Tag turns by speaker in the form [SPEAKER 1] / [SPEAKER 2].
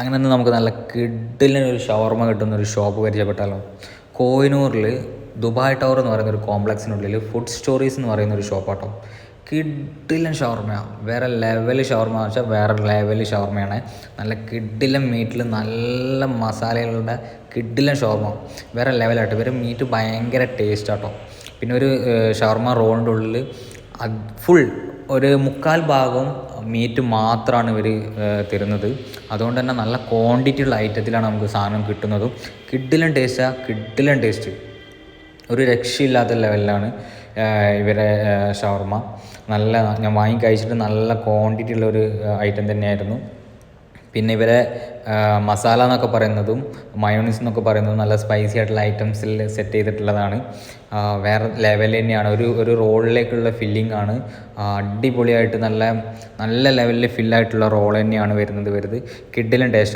[SPEAKER 1] അങ്ങനെ നമുക്ക് നല്ല കിഡിലിനൊരു ഷവർമ കിട്ടുന്ന ഒരു ഷോപ്പ് പരിചയപ്പെട്ടാലോ. കോഹിനൂറിൽ ദുബായ് ടവർ എന്ന് പറയുന്ന ഒരു കോംപ്ലക്സിനുള്ളിൽ ഫുഡ് സ്റ്റോറീസ് എന്ന് പറയുന്ന ഒരു ഷോപ്പാട്ടോ. കിഡിലൻ ഷവർമയാണ്, വേറെ ലെവൽ ഷവർമ എന്ന് വെച്ചാൽ വേറെ ലെവൽ ഷവർമയാണ്. നല്ല കിഡിലൻ മീറ്റിൽ നല്ല മസാലകളുടെ കിഡിലൻ ഷവർമ, വേറെ ലെവലാട്ടോ. ഇവർ മീറ്റ് ഭയങ്കര ടേസ്റ്റ് ആട്ടോ. പിന്നെ ഒരു ഷവർമ റോളിൻ്റെ ഉള്ളിൽ ഫുൾ ഒരു 3/4 ഭാഗം മീറ്റ് മാത്രമാണ് ഇവർ തരുന്നത്. അതുകൊണ്ട് തന്നെ നല്ല ക്വാണ്ടിറ്റി ഉള്ള ഐറ്റത്തിലാണ് നമുക്ക് സാധനം കിട്ടുന്നതും. കിഡിലൻ ടേസ്റ്റ്, ഒരു രക്ഷയില്ലാത്ത ലെവലിലാണ് ഇവരെ ഷവർമ. ഞാൻ വാങ്ങി കഴിച്ചിട്ട് നല്ല ക്വാണ്ടിറ്റി ഉള്ള ഒരു ഐറ്റം തന്നെയായിരുന്നു. പിന്നെ ഇവരെ മസാല എന്നൊക്കെ പറയുന്നതും മയോണീസ് എന്നൊക്കെ പറയുന്നതും നല്ല സ്പൈസി ആയിട്ടുള്ള ഐറ്റംസിൽ സെറ്റ് ചെയ്തിട്ടുള്ളതാണ്. വേറെ ലെവൽ തന്നെയാണ്. ഒരു റോളിലേക്കുള്ള ഫില്ലിംഗ് ആണ്. അടിപൊളിയായിട്ട് നല്ല ലെവലിൽ ഫില്ലായിട്ടുള്ള റോൾ തന്നെയാണ് വരുന്നത്. കിഡിലൻ ടേസ്റ്റ്.